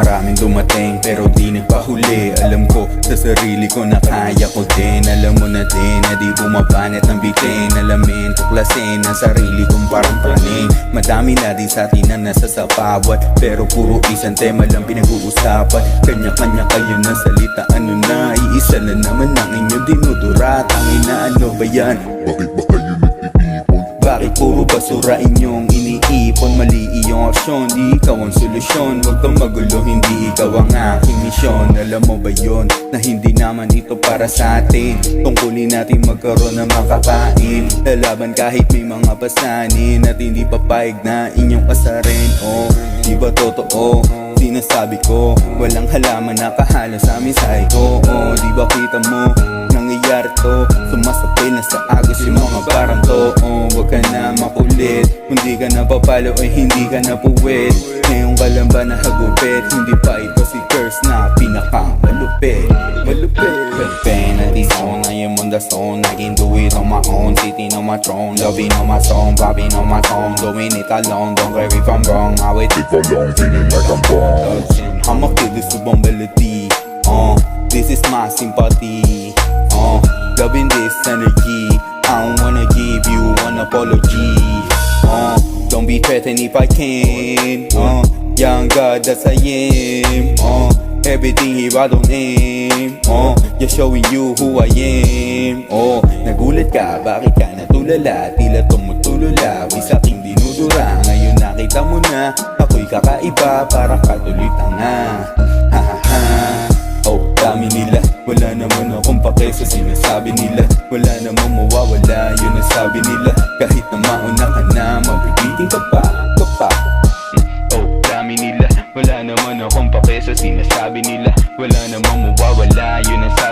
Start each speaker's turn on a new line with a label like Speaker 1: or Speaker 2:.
Speaker 1: maraming dumating pero di nagpahuli. Alam ko sa sarili ko na kaya ko din. Alam mo na din na di bumabanat ng bitin. Alamin, tuklasin ang sarili kong parang praning. Madami na din sa atin na nasa sapawat, pero puro isang tema lang pinag-uusapan. Kanya-kanya kayo ng salita, ano na, iisa na naman ang inyong dinudurat. Ang inaano ba yan?
Speaker 2: Bakit ba kayo nagtitipon?
Speaker 1: Bakit puro basura inyong iniipon? Mali iyong aksyon, di ikaw ang solusyon. Huwag kang magulo, hindi ikaw ang aking misyon. Alam mo ba yon na hindi naman ito para sa atin? Tungkulin natin magkaroon ng makakain. Lalaban kahit may mga pasanin at hindi papayag na inyong kasarin. Oh, di ba totoo? Sinasabi ko, walang halaman na kahala sa mensahe ko. Oh, di ba kita mo? Nangyayari to, sumasapil na sa agos yung mga barang to. Oh, wag ka na makulit, hindi ka na papalo ay hindi ka na puwet. Ngayon ka lang ba nahagupit? Hindi pa ito si Curse na pinaka-malupit. Pen at the zone, I am on the zone. I can do it on my own, sitting on my throne, loving on my song, popping on my tongue, doing it alone. Don't care if I'm wrong, I wait
Speaker 2: If alone, feeling like I'm wrong.
Speaker 1: I'ma kill this with one melody. This is my sympathy. Loving this energy. I don't wanna give you an apology. Don't be threatened if I can. Young God, that's I am. Everything here I don't aim. Just showing you who I am. Nagulat ka, bakit ka natulala? Tila tumutulula, sa aking dinudura. Ngayon nakita mo na, ako'y kakaiba, parang katuloy tanga. Ha ha ha. Oh, dami nila, wala naman akong pake sa sinasabi nila. Wala namang mawawala, yun ang sabi nila. Kahit na mauna ka na, mabibiting ka pa. Oh, dami nila, wala naman akong pake sa sinasabi nila. Wala namang mawawala, yun ang sabi nila.